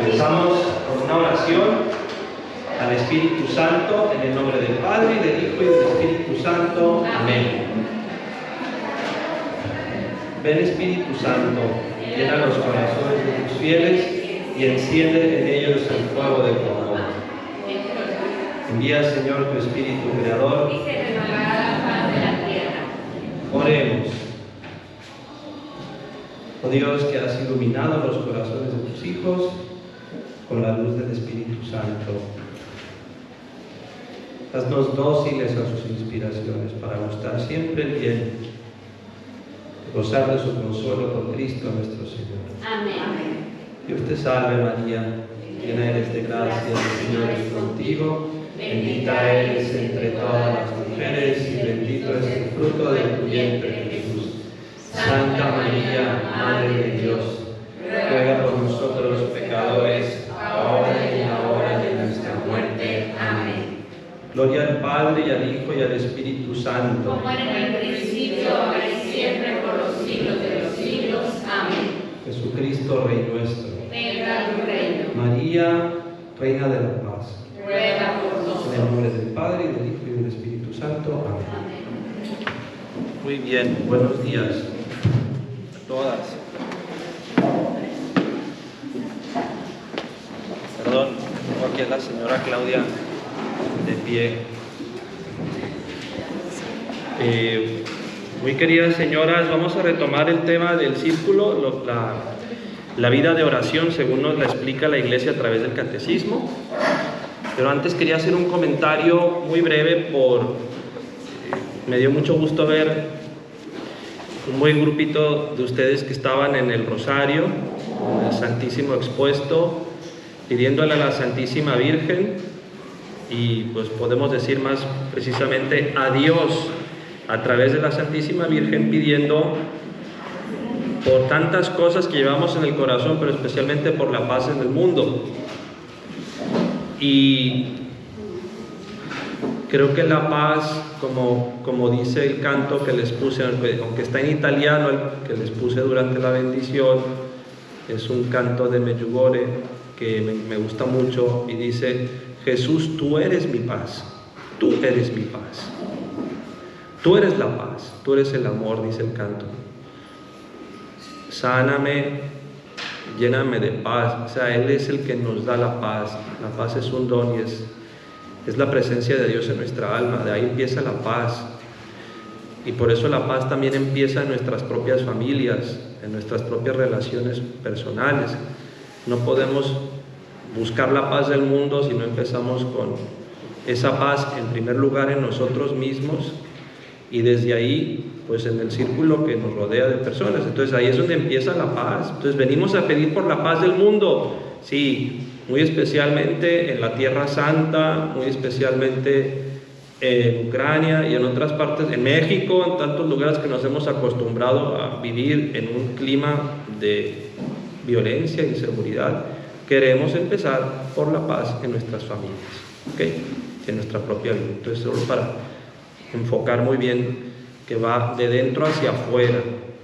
Comenzamos con una oración al Espíritu Santo, en el nombre del Padre, y del Hijo, y del Espíritu Santo. Amén. Ven, Espíritu Santo, llena los corazones de tus fieles y enciende en ellos el fuego de tu amor. Envía, Señor, tu Espíritu Creador, y se renovará la faz de la tierra. Oremos. Oh Dios, que has iluminado los corazones de tus hijos con la luz del Espíritu Santo, haznos dóciles a sus inspiraciones para gustar siempre el bien, gozar de su consuelo por Cristo nuestro Señor. Amén. Dios te salve, María, llena eres de gracia, el Señor es contigo, bendita eres entre todas las mujeres y bendito es el fruto de tu vientre, Jesús. Santa María, Madre de Dios, ruega por nosotros los pecadores, ahora y en la hora de nuestra muerte. Amén. Gloria al Padre, y al Hijo, y al Espíritu Santo. Como era en el principio, ahora y siempre, por los siglos de los siglos. Amén. Jesucristo, Rey nuestro. Venga tu reino. María, Reina de la Paz. Ruega por En el nosotros. nombre del Padre, y del Hijo, y del Espíritu Santo. Amén. Amén. Muy bien, buenos días a todas. Perdón, tengo aquí a la señora Claudia de pie. Muy queridas señoras, vamos a retomar el tema del círculo, la vida de oración según nos la explica la Iglesia a través del Catecismo. Pero antes quería hacer un comentario muy breve me dio mucho gusto ver un buen grupito de ustedes que estaban en el Rosario, en el Santísimo expuesto, pidiéndole a la Santísima Virgen, y pues podemos decir más precisamente a Dios a través de la Santísima Virgen, pidiendo por tantas cosas que llevamos en el corazón, pero especialmente por la paz en el mundo. Y creo que la paz, como dice el canto que les puse, aunque está en italiano, el que les puse durante la bendición, es un canto de Medjugorje que me gusta mucho, y dice: Jesús, tú eres mi paz, tú eres mi paz, tú eres la paz, tú eres el amor, dice el canto. Sáname, lléname de paz. O sea, Él es el que nos da la paz. La paz es un don y es la presencia de Dios en nuestra alma. De ahí empieza la paz. Y por eso la paz también empieza en nuestras propias familias, en nuestras propias relaciones personales. No podemos buscar la paz del mundo si no empezamos con esa paz en primer lugar en nosotros mismos, y desde ahí pues en el círculo que nos rodea de personas. Entonces ahí es donde empieza la paz. Entonces venimos a pedir por la paz del mundo, sí, muy especialmente en la Tierra Santa, muy especialmente en Ucrania y en otras partes, en México, en tantos lugares que nos hemos acostumbrado a vivir en un clima de violencia e inseguridad. Queremos empezar por la paz en nuestras familias, ¿okay? En nuestra propia vida. Entonces, solo para enfocar muy bien que va de dentro hacia afuera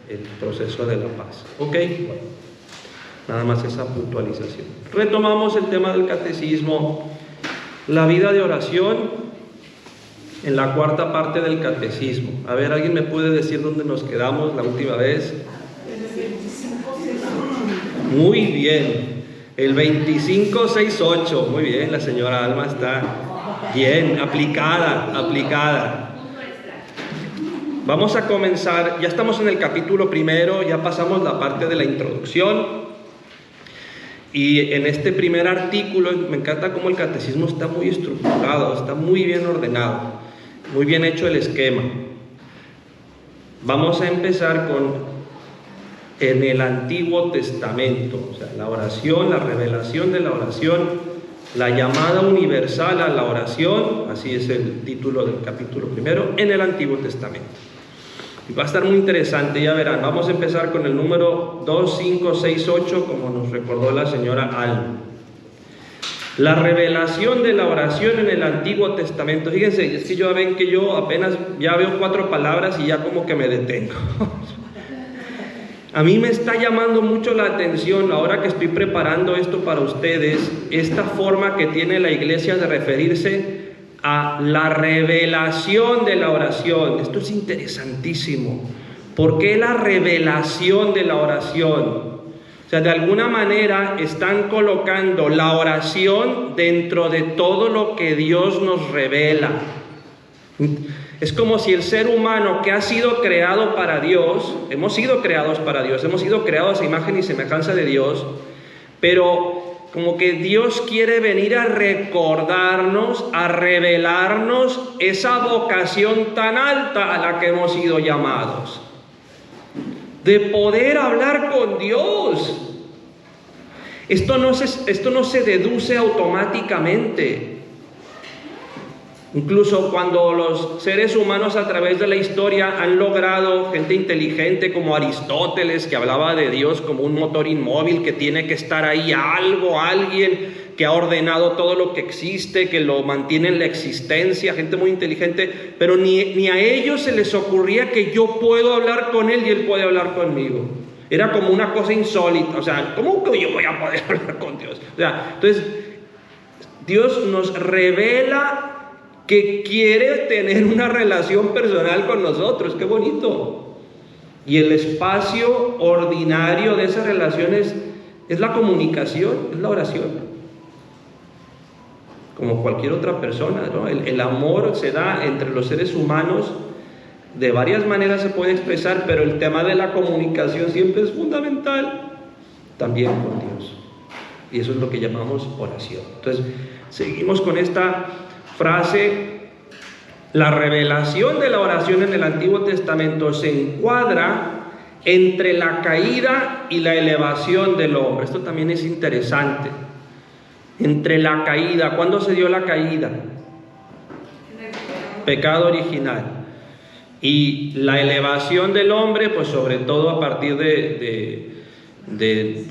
el proceso de la paz. ¿Ok? Bueno, nada más esa puntualización. Retomamos el tema del catecismo, la vida de oración en la cuarta parte del catecismo. A ver, ¿alguien me puede decir dónde nos quedamos la última vez? Muy bien, el 2568. Muy bien, la señora Alma está bien, aplicada. Vamos a comenzar, ya estamos en el capítulo primero, ya pasamos la parte de la introducción, y en este primer artículo me encanta cómo el catecismo está muy estructurado, está muy bien ordenado, muy bien hecho el esquema. Vamos a empezar en el Antiguo Testamento, o sea, la oración, la revelación de la oración, la llamada universal a la oración, así es el título del capítulo primero, en el Antiguo Testamento. Y va a estar muy interesante, ya verán. Vamos a empezar con el número 2568, como nos recordó la señora Alma. La revelación de la oración en el Antiguo Testamento. Fíjense, es que yo apenas ya veo 4 palabras y ya como que me detengo. A mí me está llamando mucho la atención, ahora que estoy preparando esto para ustedes, esta forma que tiene la iglesia de referirse a la revelación de la oración. Esto es interesantísimo. ¿Por qué la revelación de la oración? O sea, de alguna manera están colocando la oración dentro de todo lo que Dios nos revela. Es como si el ser humano que ha sido creado para Dios, hemos sido creados para Dios, hemos sido creados a imagen y semejanza de Dios, pero como que Dios quiere venir a recordarnos, a revelarnos esa vocación tan alta a la que hemos sido llamados, de poder hablar con Dios. Esto no se deduce automáticamente. Incluso cuando los seres humanos a través de la historia han logrado, gente inteligente como Aristóteles, que hablaba de Dios como un motor inmóvil, que tiene que estar ahí alguien que ha ordenado todo lo que existe, que lo mantiene en la existencia, gente muy inteligente, pero ni a ellos se les ocurría que yo puedo hablar con él y él puede hablar conmigo. Era como una cosa insólita, o sea, ¿cómo que yo voy a poder hablar con Dios? O sea, entonces, Dios nos revela que quiere tener una relación personal con nosotros. ¡Qué bonito! Y el espacio ordinario de esas relaciones es la comunicación, es la oración. Como cualquier otra persona, ¿no? El amor se da entre los seres humanos, de varias maneras se puede expresar, pero el tema de la comunicación siempre es fundamental, también con Dios. Y eso es lo que llamamos oración. Entonces, seguimos con esta frase. La revelación de la oración en el Antiguo Testamento se encuadra entre la caída y la elevación del hombre. Esto también es interesante. Entre la caída, ¿cuándo se dio la caída? Pecado original. Y la elevación del hombre, pues sobre todo a partir de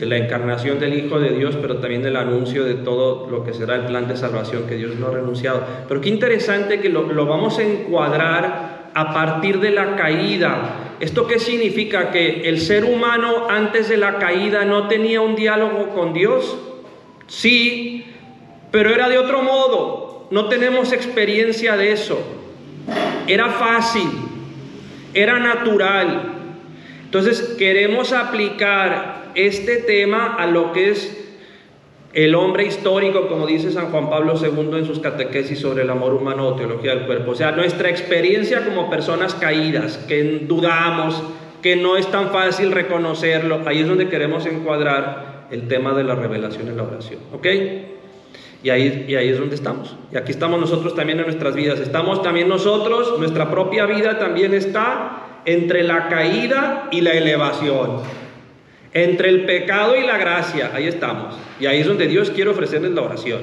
la encarnación del Hijo de Dios, pero también del anuncio de todo lo que será el plan de salvación que Dios no ha renunciado. Pero qué interesante que lo vamos a encuadrar a partir de la caída. ¿Esto qué significa? Que el ser humano antes de la caída no tenía un diálogo con Dios. Sí, pero era de otro modo. No tenemos experiencia de eso. Era fácil, era natural. Entonces queremos aplicar este tema a lo que es el hombre histórico, como dice San Juan Pablo II en sus catequesis sobre el amor humano o teología del cuerpo. O sea, nuestra experiencia como personas caídas, que dudamos, que no es tan fácil reconocerlo. Ahí es donde queremos encuadrar el tema de la revelación en la oración, ¿ok? Y ahí es donde estamos. Y aquí estamos nosotros también en nuestras vidas. Estamos también nosotros, nuestra propia vida también está entre la caída y la elevación, entre el pecado y la gracia. Ahí estamos. Y ahí es donde Dios quiere ofrecerles la oración.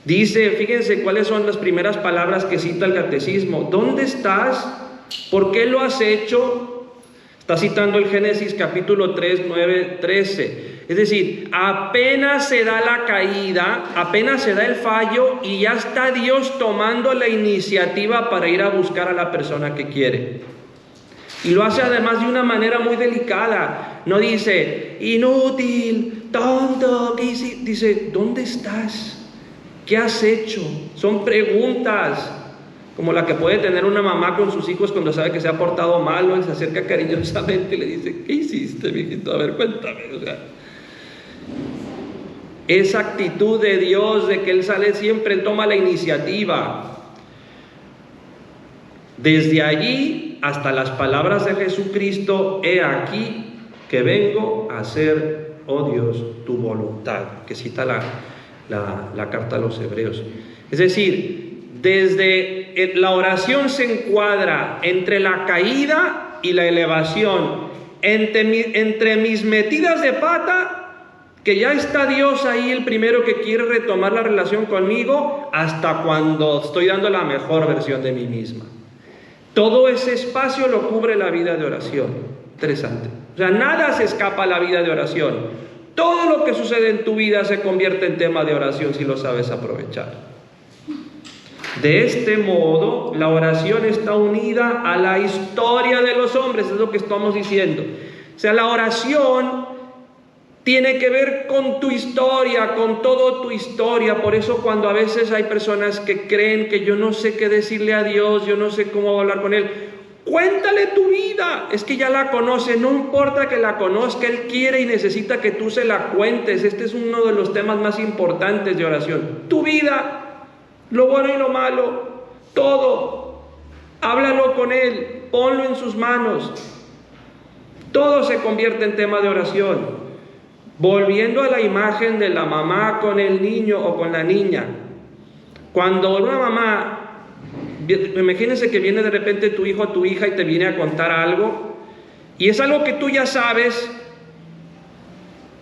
Dice, fíjense cuáles son las primeras palabras que cita el catecismo. ¿Dónde estás? ¿Por qué lo has hecho? Está citando el Génesis capítulo 3, 9, 13. Es decir, apenas se da la caída, apenas se da el fallo y ya está Dios tomando la iniciativa para ir a buscar a la persona que quiere. Y lo hace además de una manera muy delicada. No dice, inútil, tonto, ¿qué hiciste? Dice, ¿dónde estás? ¿Qué has hecho? Son preguntas como la que puede tener una mamá con sus hijos cuando sabe que se ha portado mal, o se acerca cariñosamente y le dice, ¿qué hiciste, mijito? A ver, cuéntame. O sea, esa actitud de Dios, de que Él sale siempre, Él toma la iniciativa. Desde allí hasta las palabras de Jesucristo, he aquí que vengo a hacer, oh Dios, tu voluntad, que cita la carta a los Hebreos. Es decir, desde la oración se encuadra entre la caída y la elevación, entre mis metidas de pata, que ya está Dios ahí, el primero que quiere retomar la relación conmigo, hasta cuando estoy dando la mejor versión de mí misma. Todo ese espacio lo cubre la vida de oración. Interesante. O sea, nada se escapa a la vida de oración. Todo lo que sucede en tu vida se convierte en tema de oración si lo sabes aprovechar. De este modo, la oración está unida a la historia de los hombres, es lo que estamos diciendo. O sea, la oración tiene que ver con tu historia, con toda tu historia. Por eso cuando a veces hay personas que creen que yo no sé qué decirle a Dios, yo no sé cómo hablar con Él, cuéntale tu vida, es que ya la conoce, no importa que la conozca, Él quiere y necesita que tú se la cuentes. Este es uno de los temas más importantes de oración. Tu vida, lo bueno y lo malo, todo, háblalo con Él, ponlo en sus manos. Todo se convierte en tema de oración. Volviendo a la imagen de la mamá con el niño o con la niña, cuando una mamá, imagínense que viene de repente tu hijo o tu hija y te viene a contar algo, y es algo que tú ya sabes,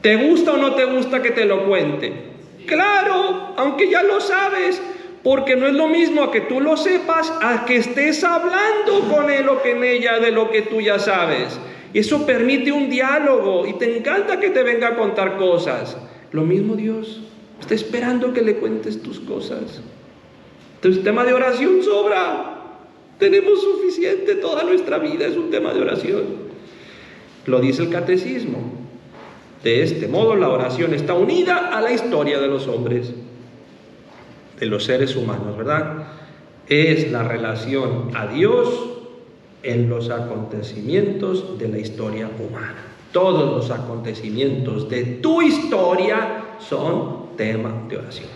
¿te gusta o no te gusta que te lo cuente? Claro, aunque ya lo sabes, porque no es lo mismo a que tú lo sepas, a que estés hablando con él o con ella de lo que tú ya sabes. Eso permite un diálogo y te encanta que te venga a contar cosas. Lo mismo Dios, está esperando que le cuentes tus cosas. Entonces, tema de oración sobra. Tenemos suficiente, toda nuestra vida es un tema de oración. Lo dice el catecismo. De este modo, la oración está unida a la historia de los hombres, de los seres humanos, ¿verdad? Es la relación a Dios en los acontecimientos de la historia humana. Todos los acontecimientos de tu historia son tema de oración,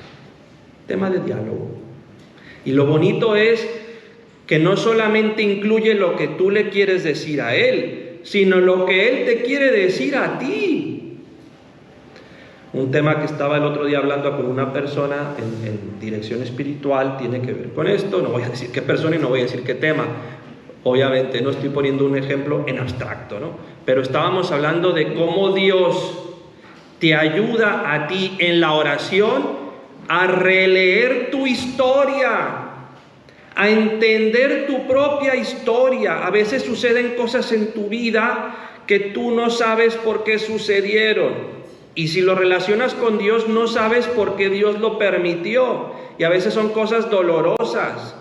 tema de diálogo. Y lo bonito es que no solamente incluye lo que tú le quieres decir a Él, sino lo que Él te quiere decir a ti. Un tema que estaba el otro día hablando con una persona en dirección espiritual tiene que ver con esto. No voy a decir qué persona y no voy a decir qué tema. Obviamente no estoy poniendo un ejemplo en abstracto, ¿no? Pero estábamos hablando de cómo Dios te ayuda a ti en la oración a releer tu historia, a entender tu propia historia. A veces suceden cosas en tu vida que tú no sabes por qué sucedieron. Y si lo relacionas con Dios, no sabes por qué Dios lo permitió. Y a veces son cosas dolorosas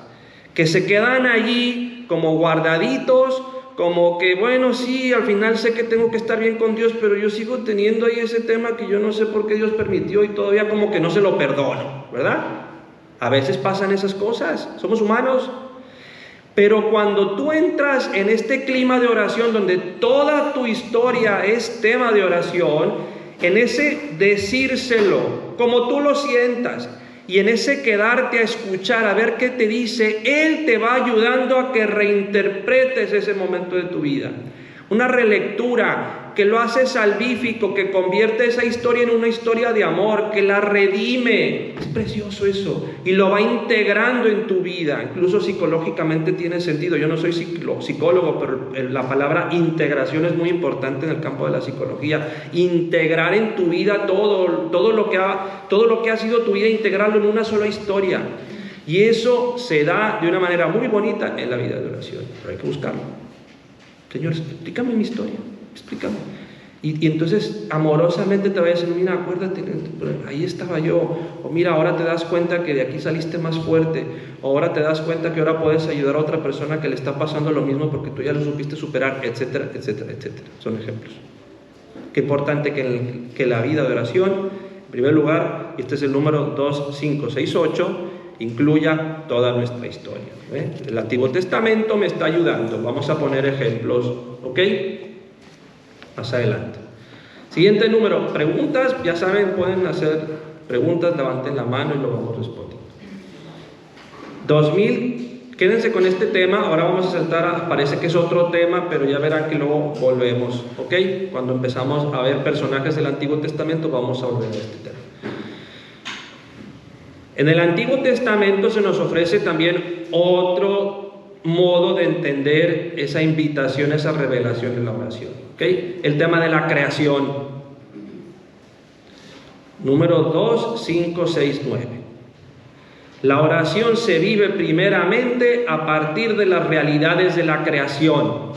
que se quedan allí como guardaditos, como que bueno, sí, al final sé que tengo que estar bien con Dios, pero yo sigo teniendo ahí ese tema que yo no sé por qué Dios permitió y todavía como que no se lo perdono, ¿verdad? A veces pasan esas cosas, somos humanos. Pero cuando tú entras en este clima de oración donde toda tu historia es tema de oración, en ese decírselo como tú lo sientas, y en ese quedarte a escuchar, a ver qué te dice, Él te va ayudando a que reinterpretes ese momento de tu vida. Una relectura que lo hace salvífico, que convierte esa historia en una historia de amor, que la redime. Es precioso eso. Y lo va integrando en tu vida. Incluso psicológicamente tiene sentido. Yo no soy psicólogo, pero la palabra integración es muy importante en el campo de la psicología. Integrar en tu vida todo lo que ha sido tu vida, integrarlo en una sola historia. Y eso se da de una manera muy bonita en la vida de oración. Pero hay que buscarlo. Señor, explícame mi historia, explícame. Y entonces amorosamente te va a decir, mira, acuérdate, ahí estaba yo. O mira, ahora te das cuenta que de aquí saliste más fuerte. O ahora te das cuenta que ahora puedes ayudar a otra persona que le está pasando lo mismo porque tú ya lo supiste superar, etcétera, etcétera, etcétera. Son ejemplos. Qué importante que la vida de oración, en primer lugar, y este es el número 2568, incluya toda nuestra historia. El Antiguo Testamento me está ayudando. Vamos a poner ejemplos, ¿ok? Más adelante. Siguiente número, preguntas. Ya saben, pueden hacer preguntas, levanten la mano y lo vamos respondiendo. 2000, quédense con este tema. Ahora vamos a saltar, parece que es otro tema, pero ya verán que luego volvemos, ¿ok? Cuando empezamos a ver personajes del Antiguo Testamento, vamos a volver a este tema. En el Antiguo Testamento se nos ofrece también otro modo de entender esa invitación, esa revelación en la oración, ¿okay? El tema de la creación. Número 2, 5, 6, 9. La oración se vive primeramente a partir de las realidades de la creación.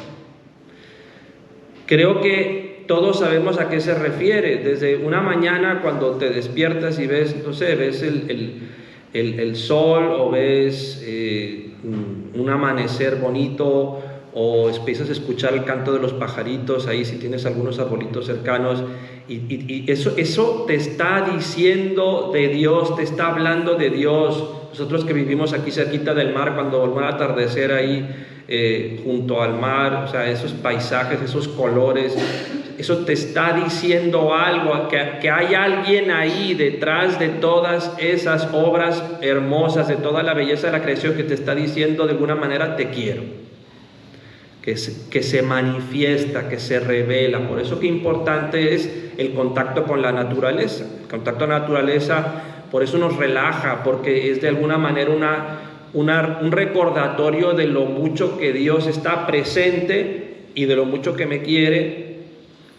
Creo que todos sabemos a qué se refiere. Desde una mañana cuando te despiertas y ves, no sé, ves el sol o ves un amanecer bonito o empiezas a escuchar el canto de los pajaritos ahí si tienes algunos arbolitos cercanos, y eso te está diciendo de Dios, te está hablando de Dios. Nosotros que vivimos aquí cerquita del mar, cuando va a atardecer ahí junto al mar, o sea, esos paisajes, esos colores, eso te está diciendo algo, que hay alguien ahí detrás de todas esas obras hermosas, de toda la belleza de la creación, que te está diciendo de alguna manera: te quiero, que se manifiesta, que se revela. Por eso que importante es el contacto con la naturaleza. El contacto con la naturaleza, por eso nos relaja, porque es de alguna manera un recordatorio de lo mucho que Dios está presente y de lo mucho que me quiere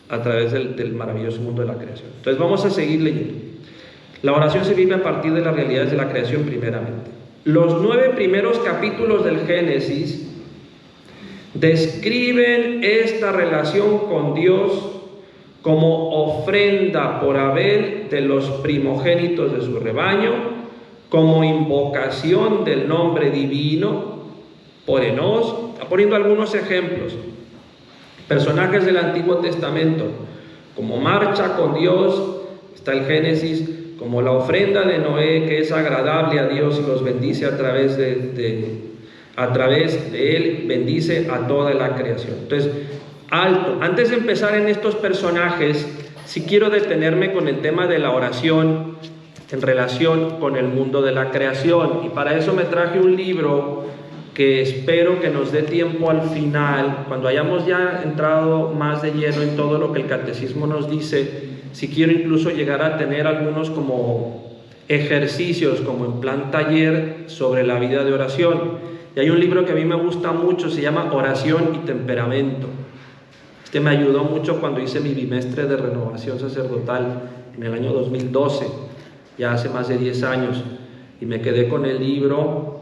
a través del maravilloso mundo de la creación. Entonces vamos a seguir leyendo. La oración se vive a partir de las realidades de la creación primeramente. Los 9 primeros capítulos del Génesis describen esta relación con Dios como ofrenda por Abel de los primogénitos de su rebaño, como invocación del nombre divino por Enós. Está poniendo algunos ejemplos. Personajes del Antiguo Testamento, como marcha con Dios, está el Génesis, como la ofrenda de Noé, que es agradable a Dios y los bendice a través de él, bendice a toda la creación. Entonces, alto. Antes de empezar en estos personajes, sí quiero detenerme con el tema de la oración en relación con el mundo de la creación, y para eso me traje un libro que espero que nos dé tiempo al final, cuando hayamos ya entrado más de lleno en todo lo que el catecismo nos dice. Si quiero incluso llegar a tener algunos como ejercicios, como en plan taller, sobre la vida de oración. Y hay un libro que a mí me gusta mucho, se llama Oración y Temperamento. Este me ayudó mucho cuando hice mi bimestre de renovación sacerdotal en el año 2012, ya hace más de 10 años, y me quedé con el libro.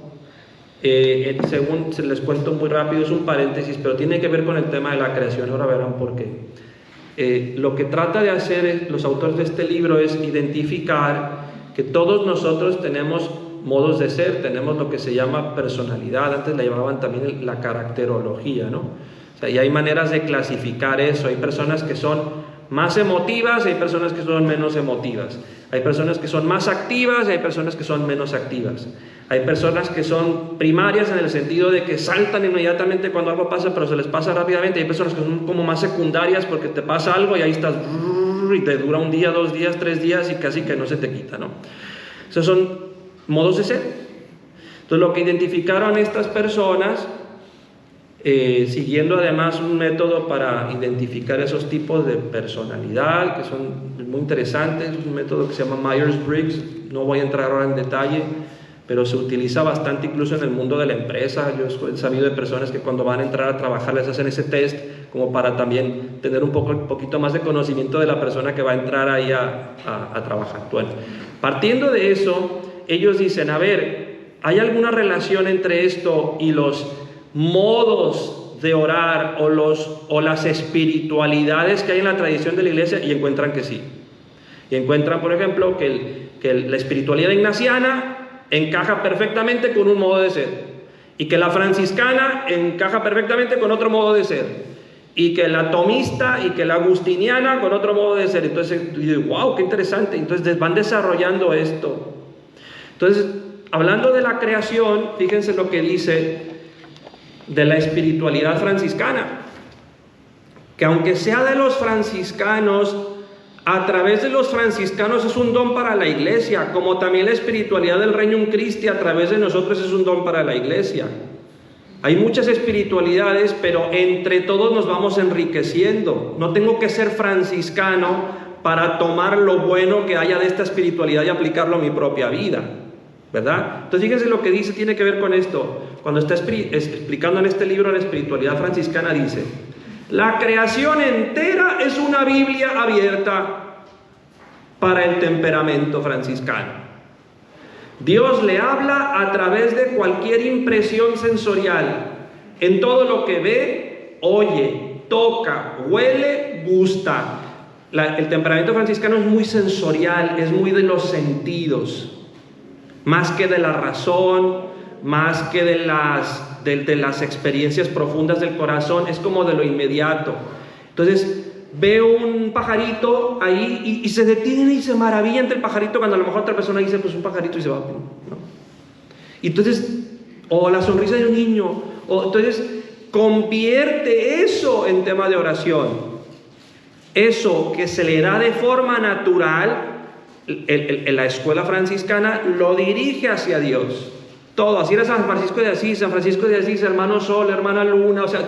Según se les cuento muy rápido, es un paréntesis, pero tiene que ver con el tema de la creación. Ahora verán por qué. Lo que trata de hacer los autores de este libro es identificar que todos nosotros tenemos modos de ser, tenemos lo que se llama personalidad. Antes la llamaban también la caracterología, ¿no? O sea, y hay maneras de clasificar eso. Hay personas que son más emotivas, hay personas que son menos emotivas. Hay personas que son más activas y hay personas que son menos activas. Hay personas que son primarias en el sentido de que saltan inmediatamente cuando algo pasa, pero se les pasa rápidamente. Hay personas que son como más secundarias, porque te pasa algo y ahí estás y te dura un día, 2 días, 3 días y casi que no se te quita, ¿no? Esos son modos de ser. Entonces, lo que identificaron estas personas, siguiendo además un método para identificar esos tipos de personalidad, que son muy interesantes, un método que se llama Myers-Briggs. No voy a entrar ahora en detalle, pero se utiliza bastante incluso en el mundo de la empresa. Yo he sabido de personas que cuando van a entrar a trabajar les hacen ese test como para también tener un poquito más de conocimiento de la persona que va a entrar ahí a trabajar. Bueno, partiendo de eso, ellos dicen, a ver, ¿hay alguna relación entre esto y los modos de orar o las espiritualidades que hay en la tradición de la iglesia? Y encuentran que sí. Y encuentran, por ejemplo, que la espiritualidad ignaciana encaja perfectamente con un modo de ser, y que la franciscana encaja perfectamente con otro modo de ser, y que la tomista y que la agustiniana con otro modo de ser. Entonces, wow, qué interesante. Entonces van desarrollando esto. Entonces, hablando de la creación, fíjense lo que dice de la espiritualidad franciscana, que aunque sea de los franciscanos, a través de los franciscanos es un don para la iglesia, como también la espiritualidad del Regnum Christi a través de nosotros es un don para la iglesia. Hay muchas espiritualidades, pero entre todos nos vamos enriqueciendo. No tengo que ser franciscano para tomar lo bueno que haya de esta espiritualidad y aplicarlo a mi propia vida, ¿verdad? Entonces fíjense lo que dice, tiene que ver con esto. Cuando está explicando en este libro la espiritualidad franciscana, dice: la creación entera es una Biblia abierta para el temperamento franciscano. Dios le habla a través de cualquier impresión sensorial, en todo lo que ve, oye, toca, huele, gusta. El temperamento franciscano es muy sensorial, es muy de los sentidos, más que de la razón, más que de las de las experiencias profundas del corazón, es como de lo inmediato. Entonces veo un pajarito ahí y se detiene y se maravilla ante el pajarito, cuando a lo mejor otra persona dice, pues un pajarito y se va, ¿no? Y entonces, o la sonrisa de un niño, o entonces convierte eso en tema de oración. Eso que se le da de forma natural, en la escuela franciscana lo dirige hacia Dios. Todo, así era San Francisco de Asís, hermano Sol, hermana Luna, o sea,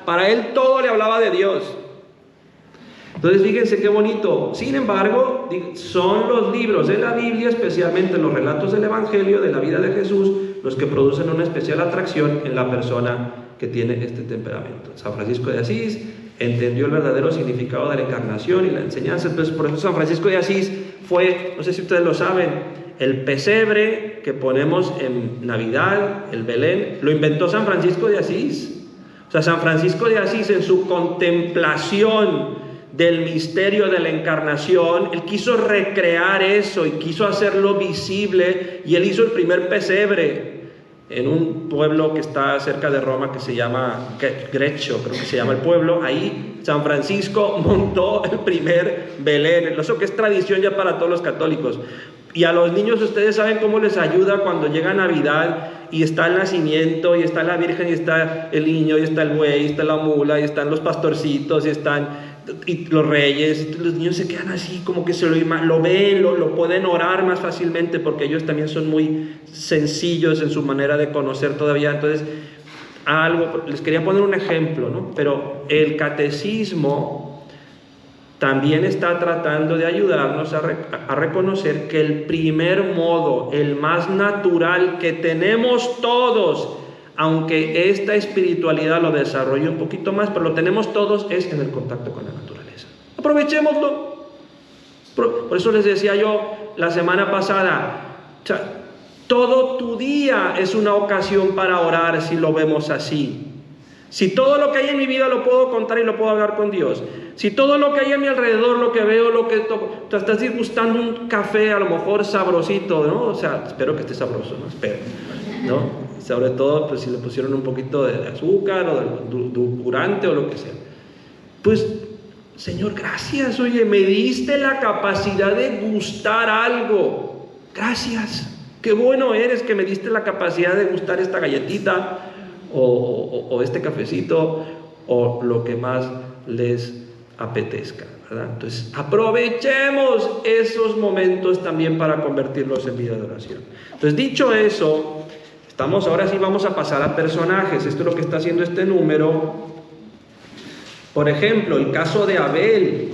para él todo le hablaba de Dios. Entonces fíjense qué bonito. Sin embargo, son los libros de la Biblia, especialmente los relatos del Evangelio, de la vida de Jesús, los que producen una especial atracción en la persona que tiene este temperamento. San Francisco de Asís entendió el verdadero significado de la encarnación y la enseñanza. Entonces, por eso San Francisco de Asís fue, no sé si ustedes lo saben, el pesebre que ponemos en Navidad, el Belén, lo inventó San Francisco de Asís. O sea, San Francisco de Asís, en su contemplación del misterio de la encarnación, él quiso recrear eso y quiso hacerlo visible, y él hizo el primer pesebre en un pueblo que está cerca de Roma que se llama Greccio, creo que se llama el pueblo. Ahí San Francisco montó el primer Belén, eso que es tradición ya para todos los católicos. Y a los niños, ustedes saben cómo les ayuda cuando llega Navidad y está el nacimiento, y está la Virgen, y está el niño, y está el buey, y está la mula, y están los pastorcitos, y los reyes. Los niños se quedan así, como que se lo ven, lo pueden orar más fácilmente, porque ellos también son muy sencillos en su manera de conocer todavía. Entonces, les quería poner un ejemplo, ¿no? Pero el catecismo también está tratando de ayudarnos a reconocer que el primer modo, el más natural que tenemos todos, aunque esta espiritualidad lo desarrolle un poquito más, pero lo tenemos todos, es en el contacto con la naturaleza. Aprovechémoslo. Por eso les decía yo la semana pasada, o sea, todo tu día es una ocasión para orar si lo vemos así. Si todo lo que hay en mi vida lo puedo contar y lo puedo hablar con Dios, si todo lo que hay a mi alrededor, lo que veo, te estás disgustando un café a lo mejor sabrosito, ¿no? O sea, espero que esté sabroso, ¿no? Espero, ¿no? Sobre todo, pues si le pusieron un poquito de azúcar o de edulcorante o lo que sea. Pues, Señor, gracias, oye, me diste la capacidad de gustar algo. Gracias. Qué bueno eres que me diste la capacidad de gustar esta galletita o este cafecito o lo que más les apetezca, ¿verdad? Entonces, aprovechemos esos momentos también para convertirlos en vida de oración. Entonces, dicho eso, ahora sí vamos a pasar a personajes. Esto es lo que está haciendo este número. Por ejemplo, el caso de Abel.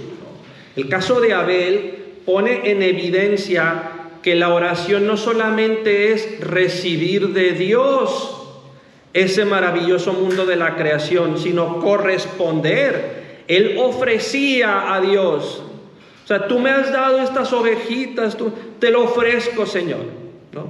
El caso de Abel pone en evidencia que la oración no solamente es recibir de Dios ese maravilloso mundo de la creación, sino corresponder. Él ofrecía a Dios. O sea, tú me has dado estas ovejitas, te lo ofrezco, Señor, ¿no?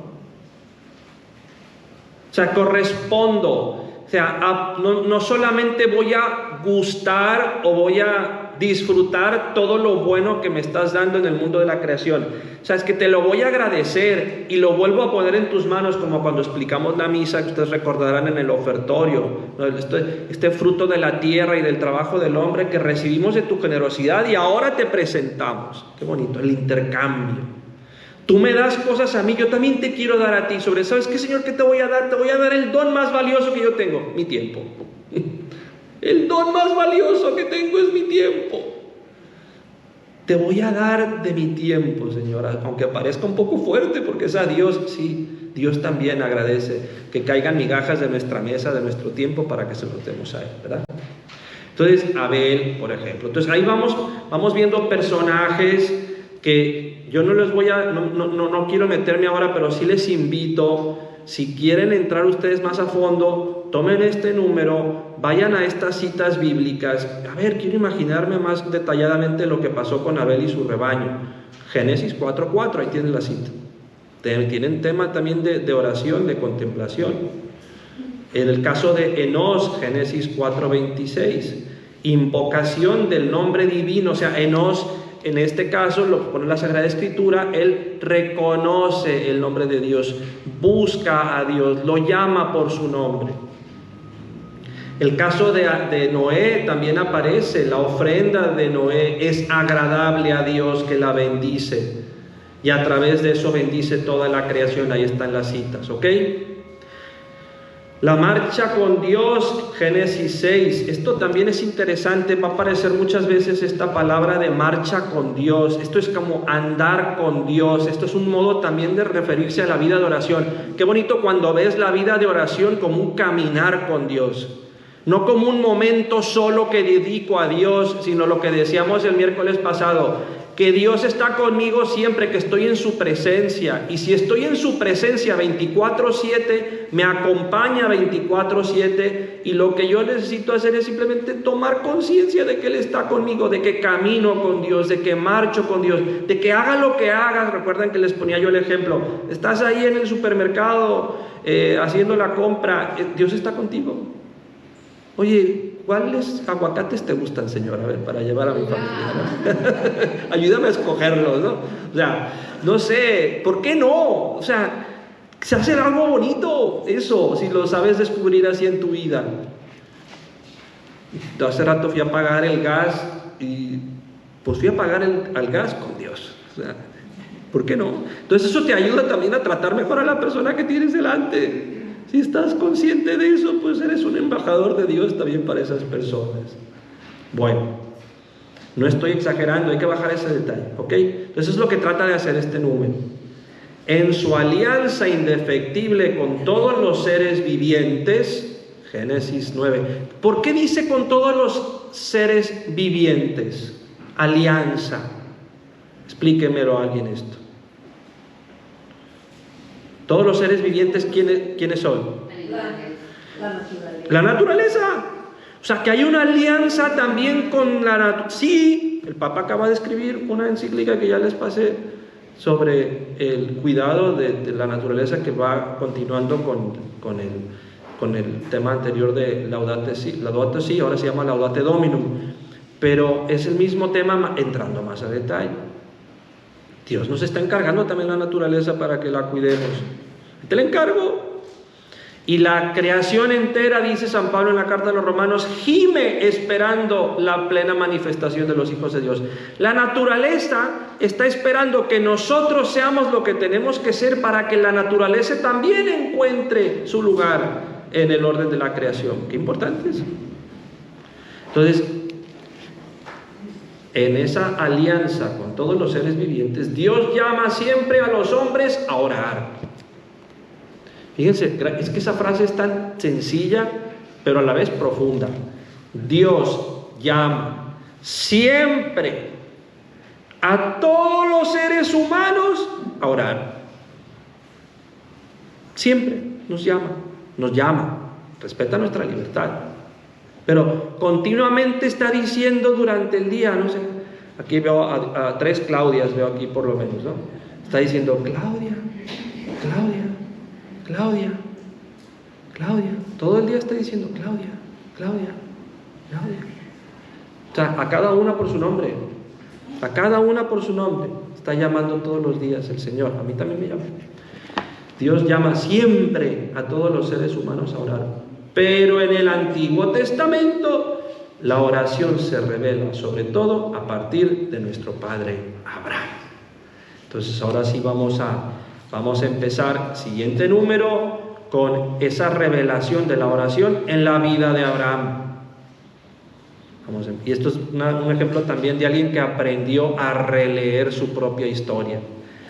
O sea, correspondo. O sea, no solamente voy a gustar o voy a disfrutar todo lo bueno que me estás dando en el mundo de la creación. O sea, es que te lo voy a agradecer y lo vuelvo a poner en tus manos, como cuando explicamos la misa, que ustedes recordarán en el ofertorio, ¿no? Este fruto de la tierra y del trabajo del hombre que recibimos de tu generosidad y ahora te presentamos. Qué bonito, el intercambio. Tú me das cosas a mí, yo también te quiero dar a ti. ¿Sabes qué, Señor? ¿Qué te voy a dar? Te voy a dar el don más valioso que yo tengo, mi tiempo. El don más valioso que tengo es mi tiempo. Te voy a dar de mi tiempo, Señor, aunque parezca un poco fuerte, porque es a Dios. Sí, Dios también agradece que caigan migajas de nuestra mesa, de nuestro tiempo, para que se los demos a Él, ¿verdad? Entonces, Abel, por ejemplo. Entonces, ahí vamos viendo personajes que yo no les voy a, no quiero meterme ahora, pero sí les invito, si quieren entrar ustedes más a fondo, tomen este número, vayan a estas citas bíblicas. A ver, quiero imaginarme más detalladamente lo que pasó con Abel y su rebaño. Génesis 4:4, ahí tienen la cita. Tienen tema también de oración, de contemplación. En el caso de Enós, Génesis 4:26, invocación del nombre divino. O sea, Enós, en este caso, lo pone la Sagrada Escritura, él reconoce el nombre de Dios, busca a Dios, lo llama por su nombre. El caso de Noé también aparece, la ofrenda de Noé es agradable a Dios, que la bendice, y a través de eso bendice toda la creación. Ahí están las citas, ¿ok? La marcha con Dios, Génesis 6. Esto también es interesante, va a aparecer muchas veces esta palabra de marcha con Dios. Esto es como andar con Dios. Esto es un modo también de referirse a la vida de oración. Qué bonito cuando ves la vida de oración como un caminar con Dios. No como un momento solo que dedico a Dios, sino lo que decíamos el miércoles pasado, que Dios está conmigo siempre que estoy en su presencia. Y si estoy en su presencia 24/7, me acompaña 24/7. Y lo que yo necesito hacer es simplemente tomar conciencia de que Él está conmigo, de que camino con Dios, de que marcho con Dios, de que haga lo que hagas. Recuerdan que les ponía yo el ejemplo. Estás ahí en el supermercado haciendo la compra. Dios está contigo. Oye, ¿cuáles aguacates te gustan, Señor? A ver, para llevar a mi familia, ¿no? Ayúdame a escogerlos, ¿no? O sea, no sé, ¿por qué no? O sea, se hace algo bonito eso, si lo sabes descubrir así en tu vida. Hace rato fui a pagar el gas y pues fui a pagar el gas con Dios. O sea, ¿por qué no? Entonces eso te ayuda también a tratar mejor a la persona que tienes delante. Si estás consciente de eso, pues eres un embajador de Dios también para esas personas. Bueno, no estoy exagerando, hay que bajar ese detalle, ¿ok? Entonces es lo que trata de hacer este número. En su alianza indefectible con todos los seres vivientes, Génesis 9. ¿Por qué dice con todos los seres vivientes? Alianza. Explíquemelo a alguien esto. Todos los seres vivientes, ¿quiénes son? La naturaleza. O sea, que hay una alianza también con la naturaleza. Sí, el Papa acaba de escribir una encíclica que ya les pasé sobre el cuidado de la naturaleza, que va continuando con el tema anterior de Laudate Si, ahora se llama Laudate Dominum. Pero es el mismo tema entrando más a detalle. Dios nos está encargando también la naturaleza para que la cuidemos. Te la encargo. Y la creación entera, dice San Pablo en la carta a los Romanos, gime esperando la plena manifestación de los hijos de Dios. La naturaleza está esperando que nosotros seamos lo que tenemos que ser para que la naturaleza también encuentre su lugar en el orden de la creación. Qué importante es. Entonces, en esa alianza con todos los seres vivientes, Dios llama siempre a los hombres a orar. Fíjense, es que esa frase es tan sencilla, pero a la vez profunda. Dios llama siempre a todos los seres humanos a orar. Siempre nos llama, respeta nuestra libertad. Pero continuamente está diciendo durante el día, no sé, aquí veo a 3 Claudias, veo aquí por lo menos, ¿no? Está diciendo, Claudia, todo el día está diciendo, Claudia. O sea, a cada una por su nombre, está llamando todos los días el Señor. A mí también me llama. Dios llama siempre a todos los seres humanos a orar. Pero en el Antiguo Testamento la oración se revela sobre todo a partir de nuestro padre Abraham. Entonces ahora sí vamos a empezar, siguiente número, con esa revelación de la oración en la vida de Abraham. Y esto es un ejemplo también de alguien que aprendió a releer su propia historia,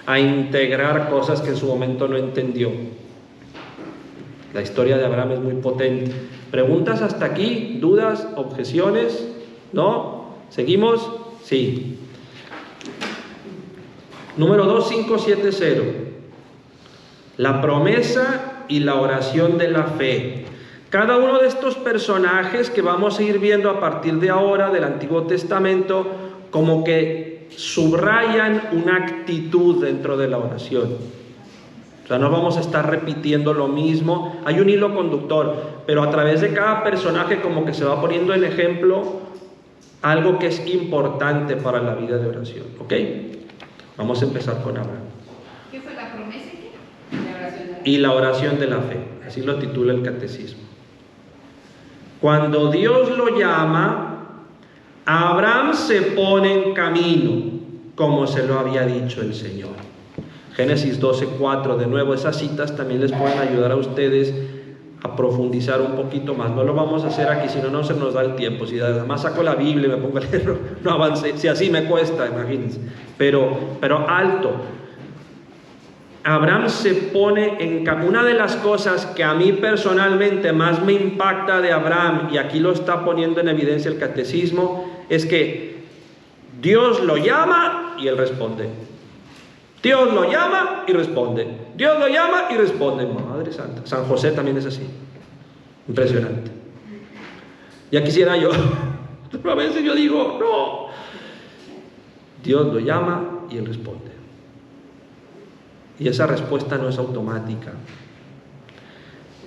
a integrar cosas que en su momento no entendió. La historia de Abraham es muy potente. ¿Preguntas hasta aquí? ¿Dudas? ¿Objeciones? ¿No? ¿Seguimos? Sí. Número 2570. La promesa y la oración de la fe. Cada uno de estos personajes que vamos a ir viendo a partir de ahora del Antiguo Testamento, como que subrayan una actitud dentro de la oración. O sea, no vamos a estar repitiendo lo mismo. Hay un hilo conductor, pero a través de cada personaje como que se va poniendo en ejemplo algo que es importante para la vida de oración. ¿Ok? Vamos a empezar con Abraham. ¿Qué fue la promesa? Y la oración de la fe. Así lo titula el catecismo. Cuando Dios lo llama, Abraham se pone en camino, como se lo había dicho el Señor. Génesis 12:4, de nuevo, esas citas también les pueden ayudar a ustedes a profundizar un poquito más. No lo vamos a hacer aquí, si no, no se nos da el tiempo. Si además saco la Biblia y me pongo a leer, no avancé. Si así me cuesta, imagínense. Pero alto. Abraham se pone en camino. Una de las cosas que a mí personalmente más me impacta de Abraham, y aquí lo está poniendo en evidencia el catecismo, es que Dios lo llama y él responde. Dios lo llama y responde. Dios lo llama y responde. Madre Santa. San José también es así. Impresionante. Ya quisiera yo. Pero a veces yo digo, no. Dios lo llama y él responde. Y esa respuesta no es automática.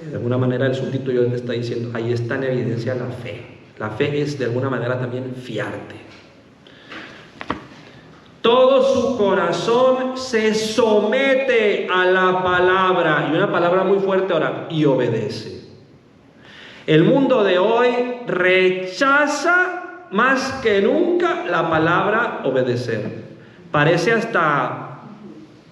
De alguna manera el subtítulo te está diciendo, ahí está en evidencia la fe. La fe es de alguna manera también fiarte. Todo su corazón se somete a la palabra, y una palabra muy fuerte ahora, y obedece. El mundo de hoy rechaza más que nunca la palabra obedecer. Parece hasta...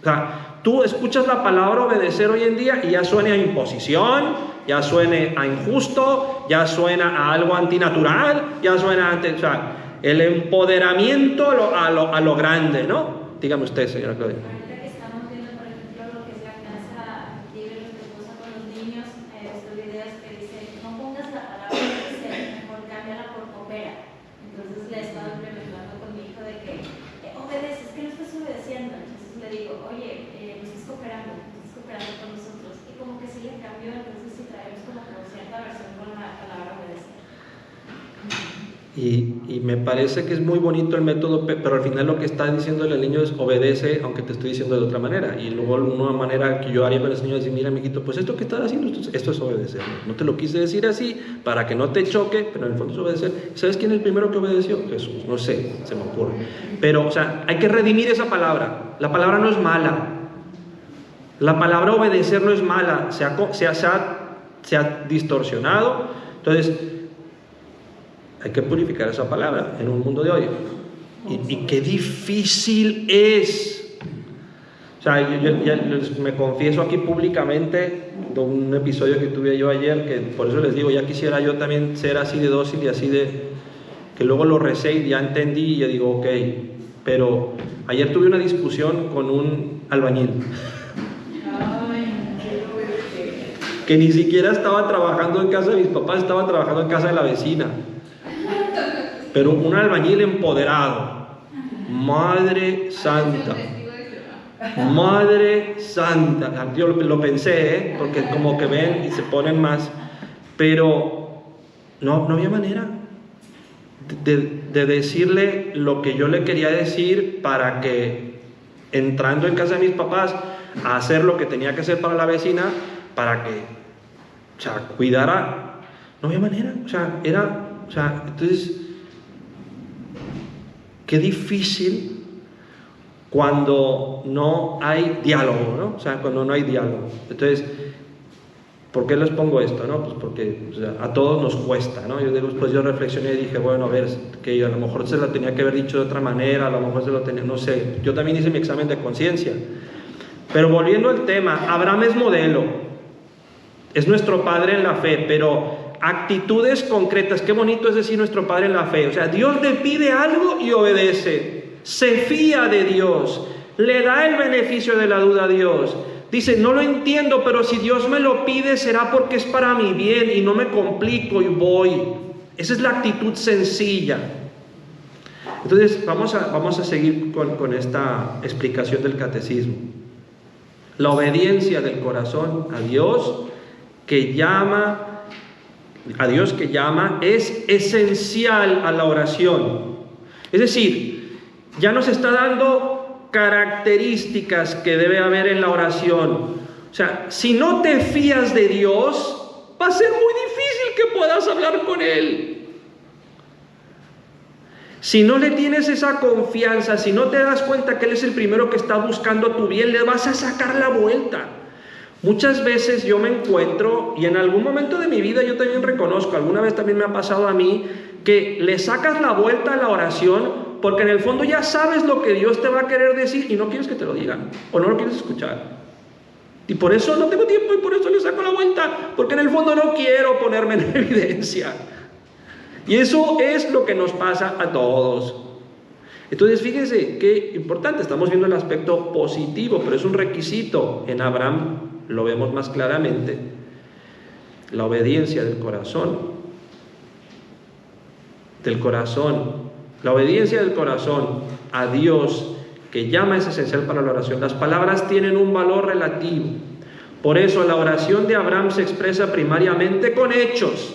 O sea, tú escuchas la palabra obedecer hoy en día y ya suena a imposición, ya suena a injusto, ya suena a algo antinatural, ya suena a... O sea, el empoderamiento a lo grande, ¿no? Dígame usted, señora Claudia. Ahorita que estamos viendo, por ejemplo, lo que es la casa libre respetuosa con los niños, estos videos que dice, no pongas la palabra obedecer, mejor cámbiala por coopera. Entonces le he estado implementando con mi hijo de que obedeces, que no estás obedeciendo. Entonces le digo, oye, no estás cooperando con nosotros. Y como que sí le cambió, entonces sí traemos como cierta versión con la palabra obedecer. Y me parece que es muy bonito el método, pero al final lo que está diciéndole al niño es obedece, aunque te estoy diciendo de otra manera. Y luego una manera que yo haría con el niño es decir, mira amiguito, pues esto que estás haciendo, esto es obedecer. No te lo quise decir así para que no te choque, pero en el fondo es obedecer. ¿Sabes quién es el primero que obedeció? Jesús, no sé, se me ocurre. Pero, o sea, hay que redimir esa palabra. La palabra no es mala. La palabra obedecer no es mala. Se ha distorsionado. Entonces, hay que purificar esa palabra en un mundo de hoy. Y qué difícil es. O sea, yo me confieso aquí públicamente de un episodio que tuve yo ayer, que por eso les digo, ya quisiera yo también ser así de dócil y así de... que luego lo recé y ya entendí y ya digo, ok. Pero ayer tuve una discusión con un albañil. Que ni siquiera estaba trabajando en casa de mis papás, estaba trabajando en casa de la vecina. Pero un albañil empoderado. Madre Santa. Madre Santa. Yo lo pensé, porque como que ven y se ponen más. Pero no había manera de decirle lo que yo le quería decir para que, entrando en casa de mis papás, a hacer lo que tenía que hacer para la vecina, para que, o sea, cuidara. No había manera. Entonces... Qué difícil cuando no hay diálogo, ¿no? O sea, cuando no hay diálogo. Entonces, ¿por qué les pongo esto, no? Pues porque, o sea, a todos nos cuesta, ¿no? Después yo reflexioné y dije, bueno, a ver, que a lo mejor se lo tenía que haber dicho de otra manera, a lo mejor se lo tenía, no sé. Yo también hice mi examen de conciencia. Pero volviendo al tema, Abraham es modelo, es nuestro padre en la fe, pero... actitudes concretas, qué bonito es decir nuestro Padre en la fe. O sea, Dios le pide algo y obedece, se fía de Dios, le da el beneficio de la duda a Dios. Dice, no lo entiendo, pero si Dios me lo pide será porque es para mi bien y no me complico y voy. Esa es la actitud sencilla. Entonces vamos a seguir con esta explicación del catecismo. La obediencia del corazón a Dios que llama es esencial a la oración. Es decir, ya nos está dando características que debe haber en la oración. O sea, si no te fías de Dios, va a ser muy difícil que puedas hablar con Él. Si no le tienes esa confianza, si no te das cuenta que Él es el primero que está buscando tu bien, le vas a sacar la vuelta. Muchas veces yo me encuentro, y en algún momento de mi vida yo también reconozco, alguna vez también me ha pasado a mí, que le sacas la vuelta a la oración porque en el fondo ya sabes lo que Dios te va a querer decir y no quieres que te lo digan o no lo quieres escuchar. Y por eso no tengo tiempo y por eso le saco la vuelta, porque en el fondo no quiero ponerme en evidencia. Y eso es lo que nos pasa a todos. Entonces fíjense qué importante, estamos viendo el aspecto positivo, pero es un requisito. En Abraham lo vemos más claramente, la obediencia del corazón. La obediencia del corazón a Dios, que llama, es esencial para la oración. Las palabras tienen un valor relativo. Por eso la oración de Abraham se expresa primariamente con hechos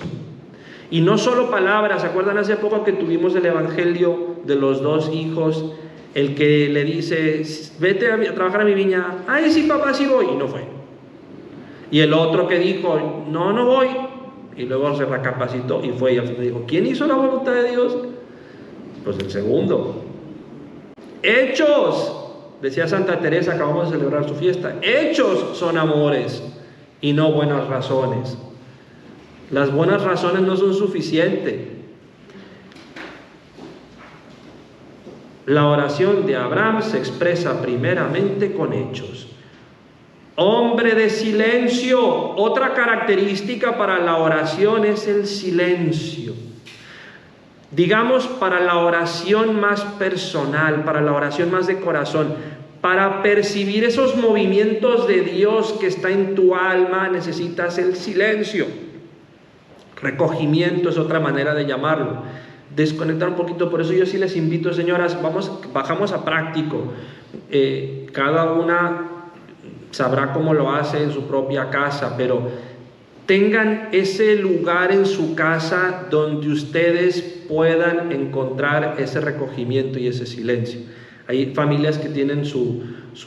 y no solo palabras. ¿Se acuerdan hace poco que tuvimos el evangelio de los dos hijos? El que le dice, vete a trabajar a mi viña. Ay, sí, papá, sí voy. Y no fue. Y el otro que dijo, no voy. Y luego se recapacitó y fue. Y al final dijo, ¿quién hizo la voluntad de Dios? Pues el segundo. Hechos, decía Santa Teresa, acabamos de celebrar su fiesta. Hechos son amores y no buenas razones. Las buenas razones no son suficientes. La oración de Abraham se expresa primeramente con hechos. Hombre de silencio. Otra característica para la oración es el silencio. Digamos, para la oración más personal, para la oración más de corazón, para percibir esos movimientos de Dios que está en tu alma, necesitas el silencio. Recogimiento es otra manera de llamarlo. Desconectar un poquito. Por eso yo sí les invito, señoras, bajamos a práctico. Cada una sabrá cómo lo hace en su propia casa, pero tengan ese lugar en su casa donde ustedes puedan encontrar ese recogimiento y ese silencio. Hay familias que tienen su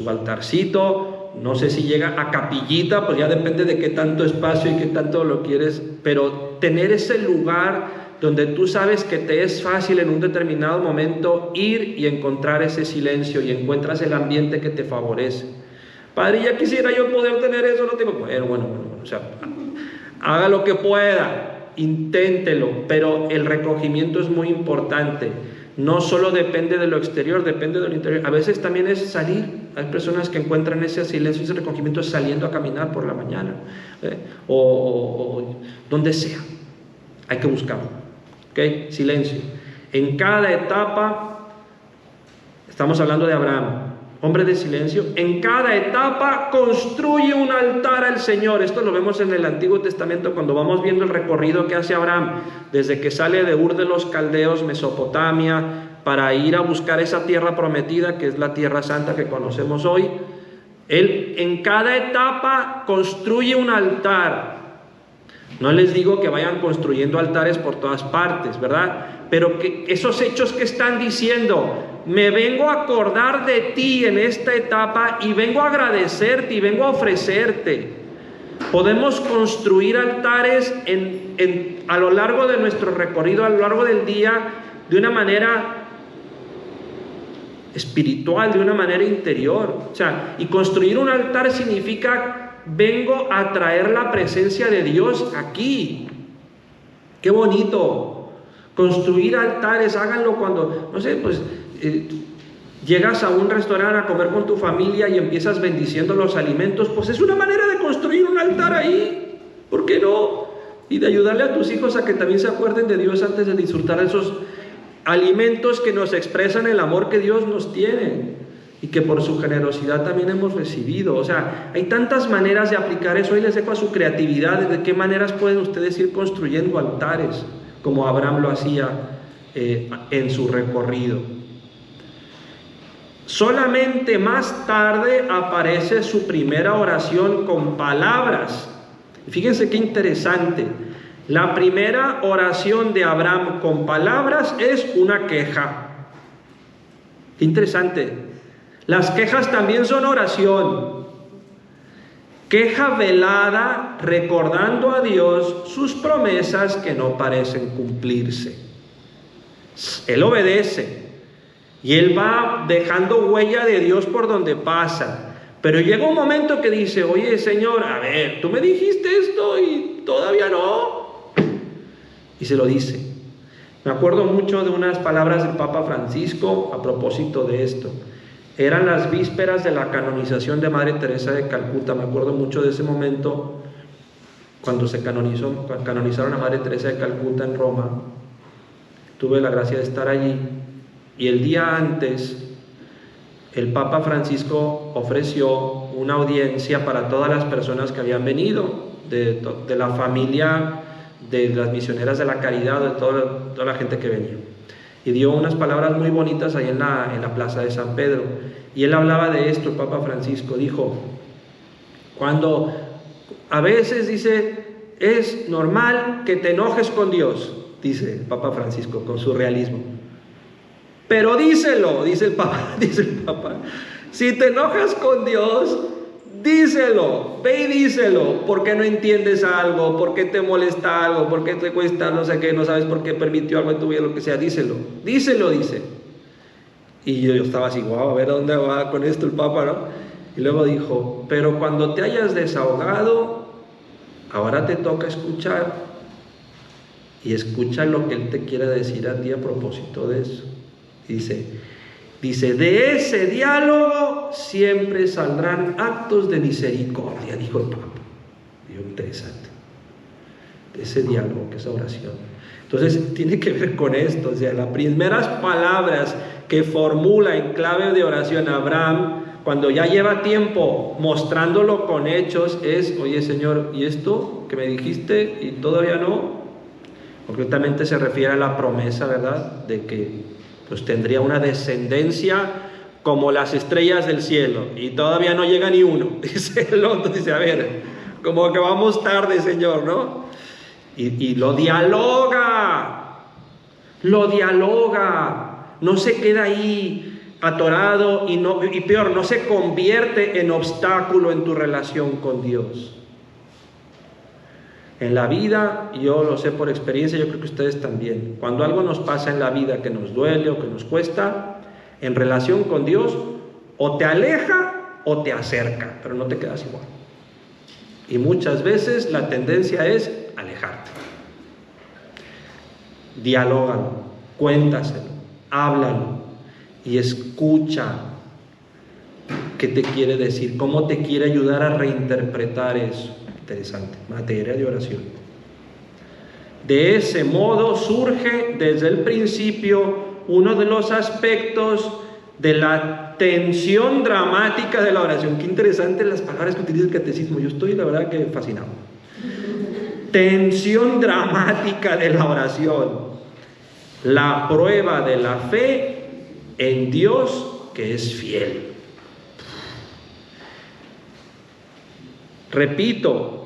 altarcito, no sé si llega a capillita, pues ya depende de qué tanto espacio y qué tanto lo quieres, pero tener ese lugar donde tú sabes que te es fácil en un determinado momento ir y encontrar ese silencio y encuentras el ambiente que te favorece. Padre, ya quisiera yo poder tener eso, no tengo. Bueno, o sea, haga lo que pueda, inténtelo, pero el recogimiento es muy importante. No solo depende de lo exterior, depende de lo interior. A veces también es salir. Hay personas que encuentran ese silencio, ese recogimiento saliendo a caminar por la mañana, o donde sea. Hay que buscarlo. ¿Ok? Silencio. En cada etapa, estamos hablando de Abraham, hombre de silencio, en cada etapa construye un altar al Señor. Esto lo vemos en el Antiguo Testamento cuando vamos viendo el recorrido que hace Abraham, desde que sale de Ur de los Caldeos, Mesopotamia, para ir a buscar esa tierra prometida, que es la Tierra Santa que conocemos hoy. Él en cada etapa construye un altar. No les digo que vayan construyendo altares por todas partes, ¿verdad? Pero que esos hechos que están diciendo, me vengo a acordar de ti en esta etapa y vengo a agradecerte y vengo a ofrecerte. Podemos construir altares a lo largo de nuestro recorrido, a lo largo del día, de una manera espiritual, de una manera interior. O sea, y construir un altar significa, vengo a traer la presencia de Dios aquí. ¡Qué bonito! Construir altares, háganlo cuando, no sé, pues llegas a un restaurante a comer con tu familia y empiezas bendiciendo los alimentos, pues es una manera de construir un altar ahí. ¿Por qué no? Y de ayudarle a tus hijos a que también se acuerden de Dios antes de disfrutar esos alimentos que nos expresan el amor que Dios nos tiene y que por su generosidad también hemos recibido. O sea, hay tantas maneras de aplicar eso. Hoy les dejo a su creatividad de qué maneras pueden ustedes ir construyendo altares, como Abraham lo hacía en su recorrido. Solamente más tarde aparece su primera oración con palabras. Fíjense qué interesante. La primera oración de Abraham con palabras es una queja. Qué interesante. Las quejas también son oración. Queja velada, recordando a Dios sus promesas que no parecen cumplirse. Él obedece y él va dejando huella de Dios por donde pasa, Pero llega un momento que dice, oye Señor, a ver, tú me dijiste esto y todavía no. Y se lo dice. Me acuerdo mucho de unas palabras del Papa Francisco a propósito de esto. Eran las vísperas de la canonización de Madre Teresa de Calcuta. Me acuerdo mucho de ese momento cuando canonizaron a Madre Teresa de Calcuta en Roma. Tuve la gracia de estar allí. Y el día antes, el Papa Francisco ofreció una audiencia para todas las personas que habían venido, de la familia, de las misioneras de la caridad, de toda la gente que venía. Y dio unas palabras muy bonitas ahí en la plaza de San Pedro. Y él hablaba de esto, el Papa Francisco dijo, cuando a veces dice, es normal que te enojes con Dios, dice el Papa Francisco con su realismo. Pero díselo, dice el Papa, si te enojas con Dios, díselo, ve y díselo. ¿Por qué no entiendes algo? ¿Por qué te molesta algo? ¿Por qué te cuesta no sé qué? ¿No sabes por qué permitió algo en tu vida? Lo que sea, díselo, dice. Y yo estaba así, wow, a ver a dónde va con esto el Papa, ¿no? Y luego dijo, pero cuando te hayas desahogado, ahora te toca escuchar. Y escucha lo que Él te quiere decir a ti a propósito de eso. Dice, de ese diálogo siempre saldrán actos de misericordia, dijo el Papa. Digo, interesante. De ese diálogo, que es oración. Entonces, tiene que ver con esto. O sea, las primeras palabras que formula en clave de oración Abraham, cuando ya lleva tiempo mostrándolo con hechos, es, oye Señor, ¿y esto que me dijiste y todavía no? Concretamente se refiere a la promesa, ¿verdad?, de que pues tendría una descendencia como las estrellas del cielo, y todavía no llega ni uno. Dice el otro, dice, a ver, como que vamos tarde, Señor, ¿no? Y lo dialoga, no se queda ahí atorado y peor, no se convierte en obstáculo en tu relación con Dios. En la vida, yo lo sé por experiencia, yo creo que ustedes también, cuando algo nos pasa en la vida que nos duele o que nos cuesta, en relación con Dios, o te aleja o te acerca, pero no te quedas igual. Y muchas veces la tendencia es alejarte. Dialógalo, cuéntaselo, háblalo y escucha qué te quiere decir, cómo te quiere ayudar a reinterpretar eso. Interesante, materia de oración. De ese modo surge desde el principio uno de los aspectos de la tensión dramática de la oración. Qué interesante las palabras que utiliza el catecismo. Yo estoy, la verdad, que fascinado. Tensión dramática de la oración. La prueba de la fe en Dios que es fiel. Repito,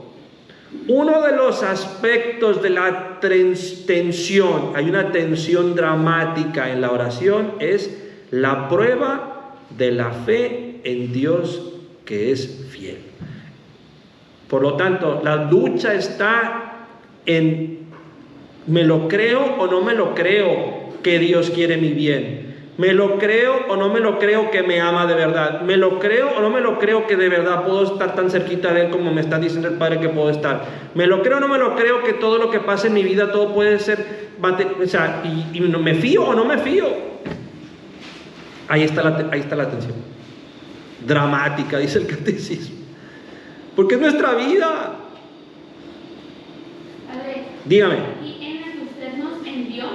uno de los aspectos de la tensión, hay una tensión dramática en la oración, es la prueba de la fe en Dios que es fiel. Por lo tanto, la lucha está en, ¿me lo creo o no me lo creo que Dios quiere mi bien? ¿Me lo creo o no me lo creo que me ama de verdad? ¿Me lo creo o no me lo creo que de verdad puedo estar tan cerquita de Él como me está diciendo el Padre que puedo estar? ¿Me lo creo o no me lo creo que todo lo que pasa en mi vida, todo puede ser, o sea, y me fío o no me fío? Ahí está la tensión dramática, dice el catecismo, porque es nuestra vida. Padre, Dígame. y en usted en Dios,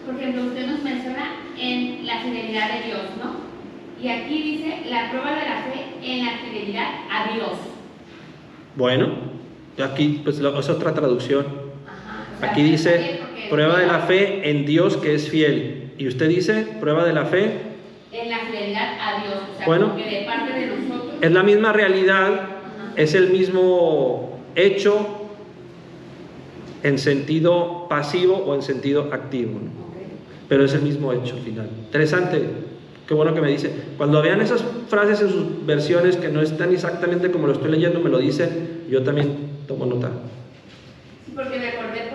por ejemplo, usted nos menciona en la fidelidad de Dios, ¿no? Y aquí dice la prueba de la fe en la fidelidad a Dios. Bueno, aquí pues es otra traducción. Ajá, o sea, aquí dice prueba de la fe en Dios que es fiel. ¿Y usted dice prueba de la fe? En la fidelidad a Dios. O sea, bueno, que de parte de nosotros. Es la misma realidad, ajá, es el mismo hecho en sentido pasivo o en sentido activo, ¿no? Pero es el mismo hecho final. Interesante, qué bueno que me dice. Cuando vean esas frases en sus versiones que no están exactamente como lo estoy leyendo, me lo dicen, yo también tomo nota. Sí, porque me acordé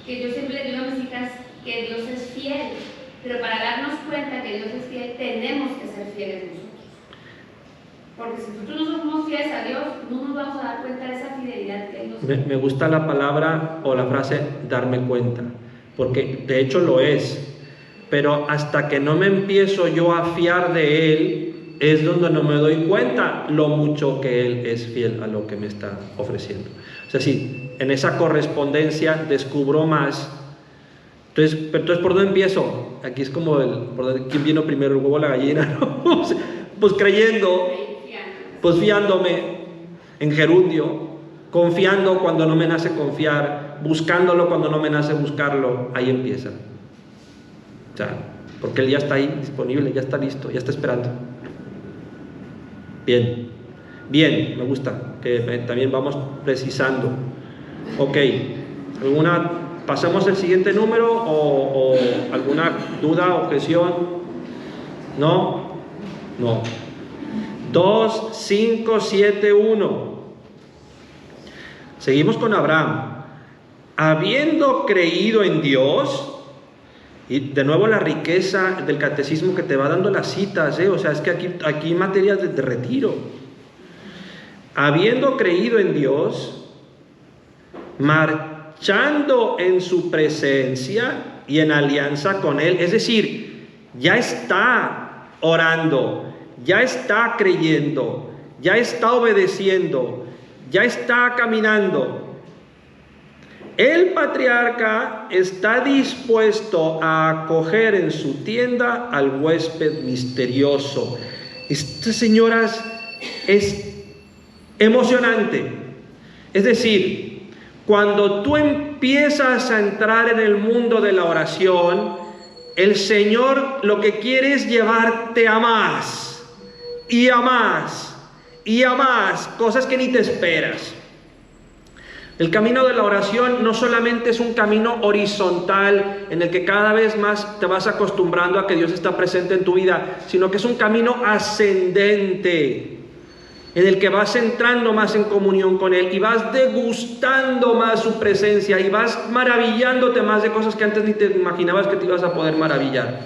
que yo siempre le digo a mis hijas que Dios es fiel, pero para darnos cuenta que Dios es fiel tenemos que ser fieles nosotros. Porque si nosotros no somos fieles a Dios, no nos vamos a dar cuenta de esa fidelidad que Él nos da. Me gusta la palabra o la frase darme cuenta, porque de hecho lo es, pero hasta que no me empiezo yo a fiar de Él, es donde no me doy cuenta lo mucho que Él es fiel a lo que me está ofreciendo. O sea, sí, en esa correspondencia descubro más. Entonces, ¿por dónde empiezo? Aquí es como ¿quién vino primero, el huevo o la gallina? ¿No? Pues creyendo, pues fiándome en gerundio, confiando cuando no me nace confiar, buscándolo cuando no me nace buscarlo. Ahí empieza. O sea, porque Él ya está ahí disponible, ya está listo, ya está esperando. Bien, me gusta que también vamos precisando. Ok, ¿pasamos el siguiente número o alguna duda, objeción? ¿No? 2, 5, 7, 1. Seguimos con Abraham. Habiendo creído en Dios, y de nuevo la riqueza del catecismo que te va dando las citas, o sea, es que aquí materias de retiro. Habiendo creído en Dios, marchando en su presencia y en alianza con Él, es decir, ya está orando, ya está creyendo, ya está obedeciendo, ya está caminando. El patriarca está dispuesto a acoger en su tienda al huésped misterioso. Esto, señoras, es emocionante. Es decir, cuando tú empiezas a entrar en el mundo de la oración, el Señor lo que quiere es llevarte a más, y a más, y a más, cosas que ni te esperas. El camino de la oración no solamente es un camino horizontal en el que cada vez más te vas acostumbrando a que Dios está presente en tu vida, sino que es un camino ascendente en el que vas entrando más en comunión con Él y vas degustando más su presencia y vas maravillándote más de cosas que antes ni te imaginabas que te ibas a poder maravillar.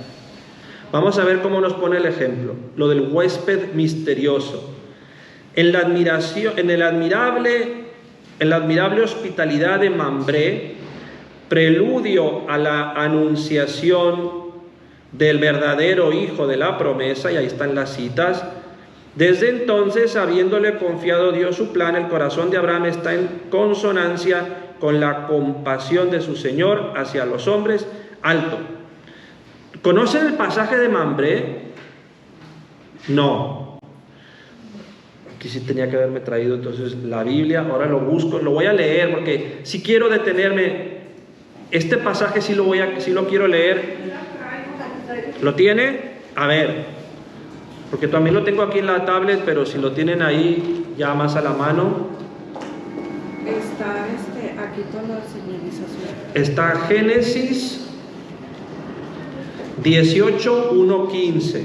Vamos a ver cómo nos pone el ejemplo, lo del huésped misterioso. En la admirable hospitalidad de Mambré, preludio a la anunciación del verdadero Hijo de la promesa, y ahí están las citas. Desde entonces, habiéndole confiado Dios su plan, el corazón de Abraham está en consonancia con la compasión de su Señor hacia los hombres. Alto. ¿Conocen el pasaje de Mambré? No. Aquí sí tenía que haberme traído entonces la Biblia. Ahora lo busco, lo voy a leer porque si quiero detenerme. Este pasaje sí lo quiero leer. ¿Lo tiene? A ver, porque también lo tengo aquí en la tablet, pero si lo tienen ahí ya más a la mano. Está aquí toda la señalización. Está Génesis 18:1-15.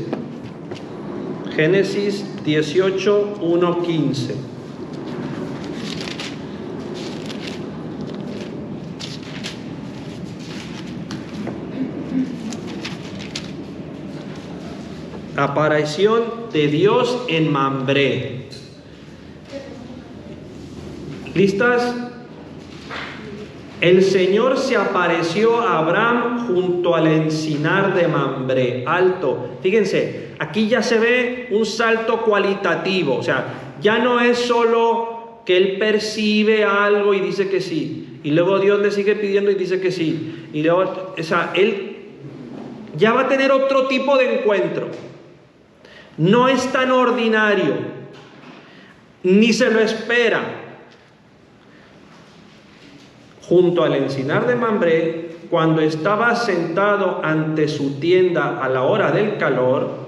Génesis 18:1-15. Aparición de Dios en Mambré. ¿Listas? El Señor se apareció a Abraham junto al encinar de Mambré. Alto. Fíjense, aquí ya se ve un salto cualitativo. O sea, ya no es solo que él percibe algo y dice que sí, y luego Dios le sigue pidiendo y dice que sí, y luego, o sea, él ya va a tener otro tipo de encuentro. No es tan ordinario, ni se lo espera. Junto al encinar de Mambré, cuando estaba sentado ante su tienda a la hora del calor,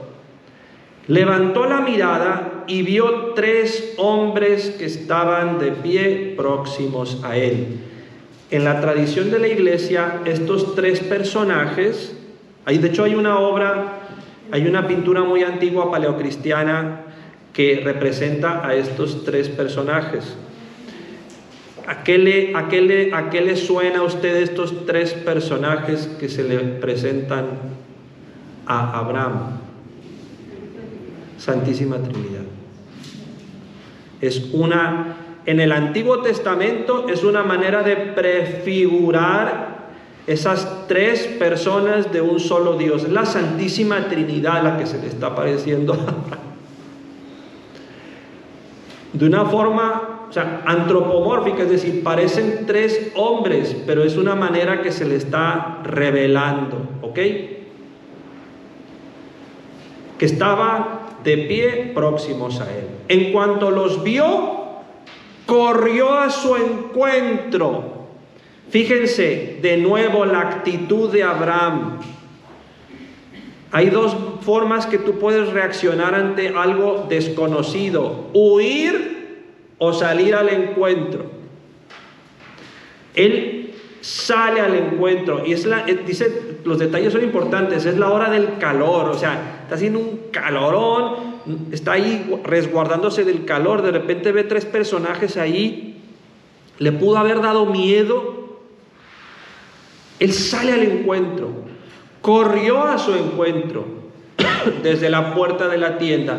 levantó la mirada y vio 3 hombres que estaban de pie próximos a él. En la tradición de la iglesia, estos 3 personajes, de hecho hay una pintura muy antigua paleocristiana que representa a estos 3 personajes. ¿A qué le suena a usted estos 3 personajes que se le presentan a Abraham? Santísima Trinidad. En el Antiguo Testamento es una manera de prefigurar esas tres personas de un solo Dios. Es la Santísima Trinidad la que se le está apareciendo de una forma, antropomórfica, es decir, parecen tres hombres, pero es una manera que se le está revelando, ¿ok? Que estaba de pie próximos a él. En cuanto los vio, corrió a su encuentro. Fíjense de nuevo la actitud de Abraham. Hay dos formas que tú puedes reaccionar ante algo desconocido: huir o salir al encuentro. Él sale al encuentro y dice, los detalles son importantes, es la hora del calor, está haciendo un calorón, está ahí resguardándose del calor, de repente ve tres personajes ahí, le pudo haber dado miedo. Él sale al encuentro, corrió a su encuentro desde la puerta de la tienda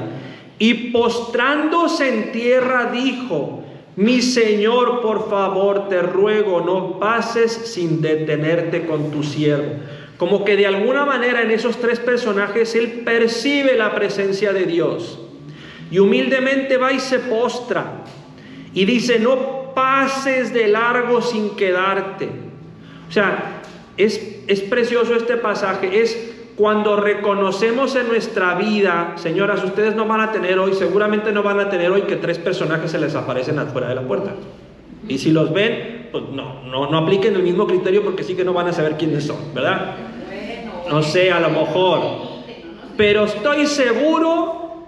y postrándose en tierra dijo: mi Señor, por favor, te ruego, no pases sin detenerte con tu siervo. Como que de alguna manera en esos tres personajes él percibe la presencia de Dios y humildemente va y se postra y dice: no pases de largo sin quedarte. Es precioso este pasaje. Es cuando reconocemos en nuestra vida, señoras, ustedes no van a tener hoy, seguramente no van a tener hoy que tres personajes se les aparecen afuera de la puerta. Y si los ven, pues no apliquen el mismo criterio, porque sí que no van a saber quiénes son, ¿verdad? No sé, a lo mejor. Pero estoy seguro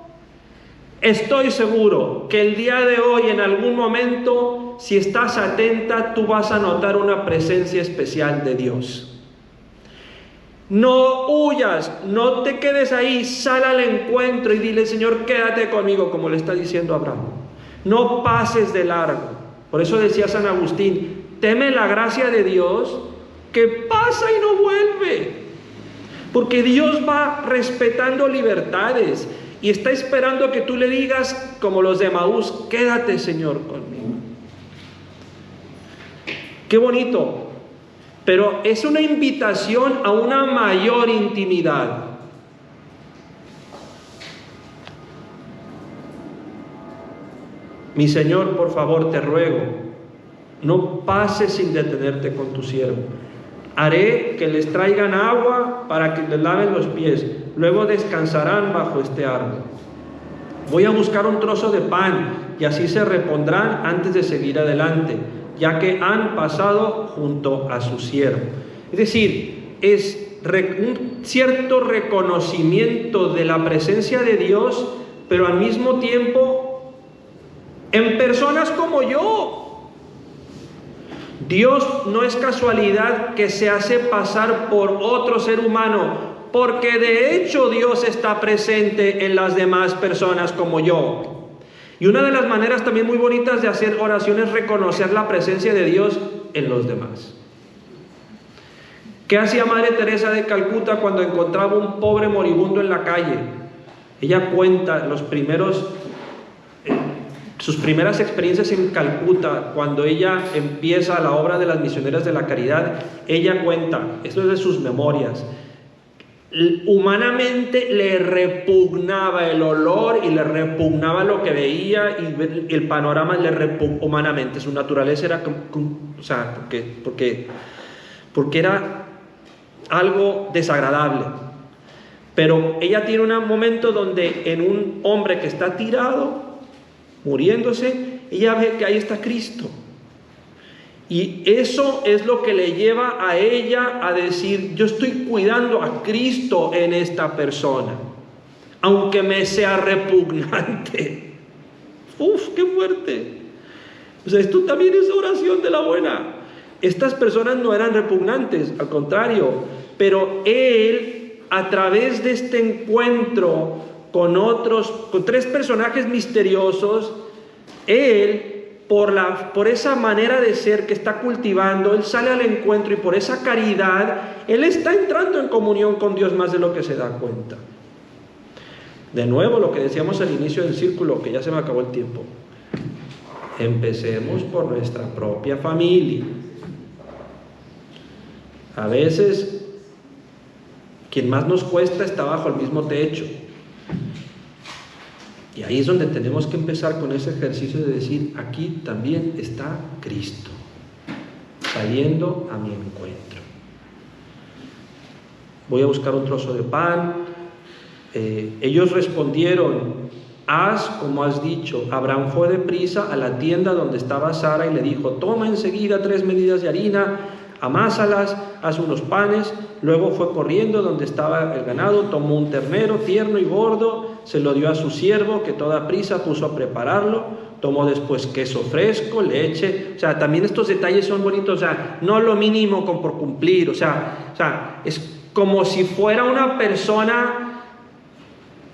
que el día de hoy, en algún momento, si estás atenta, tú vas a notar una presencia especial de Dios. No huyas, no te quedes ahí, sal al encuentro y dile: Señor, quédate conmigo, como le está diciendo Abraham. No pases de largo. Por eso decía San Agustín: teme la gracia de Dios que pasa y no vuelve. Porque Dios va respetando libertades y está esperando que tú le digas, como los de Emaús: quédate, Señor, conmigo. Qué bonito. Pero es una invitación a una mayor intimidad. Mi Señor, por favor, te ruego, no pases sin detenerte con tu siervo. Haré que les traigan agua para que les laven los pies. Luego descansarán bajo este árbol. Voy a buscar un trozo de pan y así se repondrán antes de seguir adelante, ya que han pasado junto a su siervo. Es decir, es un cierto reconocimiento de la presencia de Dios, pero al mismo tiempo en personas como yo. Dios no es casualidad que se hace pasar por otro ser humano, porque de hecho Dios está presente en las demás personas como yo. Y una de las maneras también muy bonitas de hacer oración es reconocer la presencia de Dios en los demás. ¿Qué hacía Madre Teresa de Calcuta cuando encontraba un pobre moribundo en la calle? Ella cuenta sus primeras experiencias en Calcuta, cuando ella empieza la obra de las misioneras de la caridad. Ella cuenta, esto es de sus memorias, humanamente le repugnaba el olor y le repugnaba lo que veía, y el panorama le repugnaba humanamente. Su naturaleza era, porque era algo desagradable. Pero ella tiene un momento donde en un hombre que está tirado, muriéndose, ella ve que ahí está Cristo. Y eso es lo que le lleva a ella a decir: yo estoy cuidando a Cristo en esta persona, aunque me sea repugnante. ¡Uf, qué fuerte! Esto también es oración de la buena. Estas personas no eran repugnantes, al contrario, pero él, a través de este encuentro con tres personajes misteriosos, él, por esa manera de ser que está cultivando, él sale al encuentro, y por esa caridad, él está entrando en comunión con Dios más de lo que se da cuenta. De nuevo, lo que decíamos al inicio del círculo, que ya se me acabó el tiempo. Empecemos por nuestra propia familia. A veces, quien más nos cuesta está bajo el mismo techo. Y ahí es donde tenemos que empezar con ese ejercicio de decir, aquí también está Cristo, saliendo a mi encuentro. Voy a buscar un trozo de pan. Ellos respondieron, haz como has dicho. Abraham fue deprisa a la tienda donde estaba Sara y le dijo, toma enseguida 3 medidas de harina, amásalas, haz unos panes. Luego fue corriendo donde estaba el ganado, tomó un ternero tierno y gordo, se lo dio a su siervo, que toda prisa puso a prepararlo. Tomó después queso fresco, leche. O sea, también estos detalles son bonitos. O sea, no lo mínimo por cumplir. O sea, es como si fuera una persona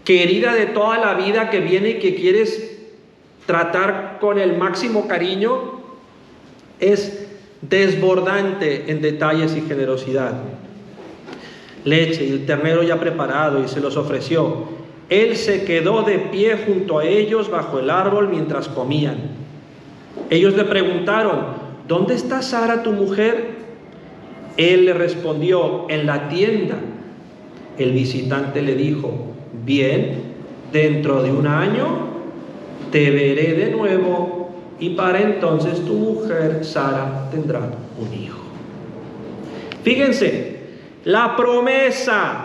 querida de toda la vida que viene y que quieres tratar con el máximo cariño. Es desbordante en detalles y generosidad. Leche y el ternero ya preparado, y se los ofreció. Él se quedó de pie junto a ellos bajo el árbol mientras comían. Ellos le preguntaron, ¿dónde está Sara tu mujer? Él le respondió, en la tienda. El visitante le dijo, bien, dentro de 1 año te veré de nuevo y para entonces tu mujer Sara tendrá un hijo. Fíjense, la promesa.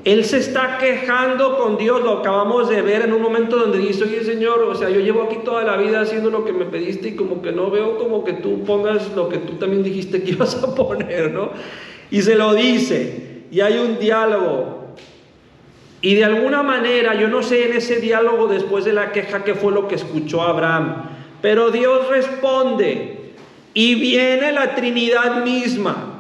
Él se está quejando con Dios, lo acabamos de ver en un momento donde dice, oye Señor, o sea, yo llevo aquí toda la vida haciendo lo que me pediste y como que no veo como que tú pongas lo que tú también dijiste que ibas a poner, ¿no? Y se lo dice, y hay un diálogo. Y de alguna manera, yo no sé en ese diálogo después de la queja qué fue lo que escuchó Abraham, pero Dios responde, y viene la Trinidad misma.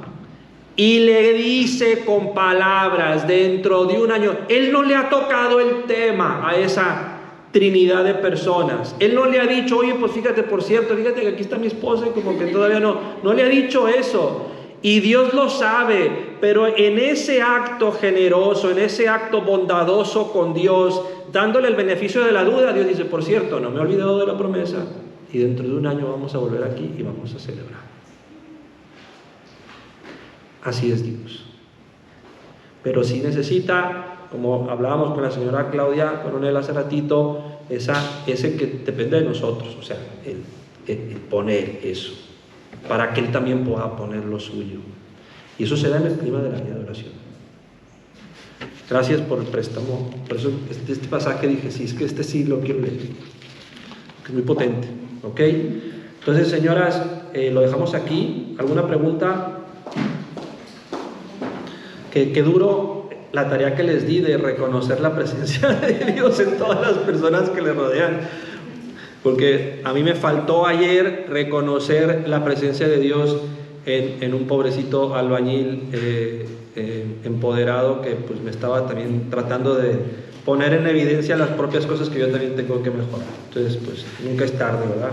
Y le dice con palabras, dentro de 1 año, Él no le ha tocado el tema a esa trinidad de personas. Él no le ha dicho, oye, pues fíjate, por cierto, fíjate que aquí está mi esposa y como que todavía no le ha dicho eso. Y Dios lo sabe, pero en ese acto generoso, en ese acto bondadoso con Dios, dándole el beneficio de la duda, Dios dice, por cierto, no me he olvidado de la promesa y dentro de 1 año vamos a volver aquí y vamos a celebrar. Así es Dios. Pero sí necesita, como hablábamos con la señora Claudia Coronel hace ratito, ese que depende de nosotros, o sea, el poner eso, para que Él también pueda poner lo suyo. Y eso se da en el clima de la vida de oración. Gracias por el préstamo. Por eso este pasaje dije, sí, es que este sí lo quiero leer, que es muy potente. ¿Ok? Entonces, señoras, lo dejamos aquí. ¿Alguna pregunta? Qué duro la tarea que les di de reconocer la presencia de Dios en todas las personas que le rodean, porque a mí me faltó ayer reconocer la presencia de Dios en un pobrecito albañil empoderado que pues me estaba también tratando de poner en evidencia las propias cosas que yo también tengo que mejorar. Entonces pues nunca es tarde, ¿verdad?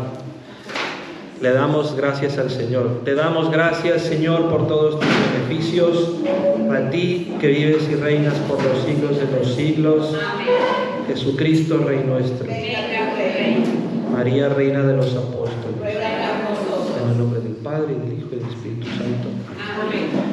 Le damos gracias al Señor. Te damos gracias, Señor, por todos tus beneficios. A ti que vives y reinas por los siglos de los siglos. Jesucristo, Rey nuestro. María, Reina de los Apóstoles. En el nombre del Padre, y del Hijo y del Espíritu Santo. Amén.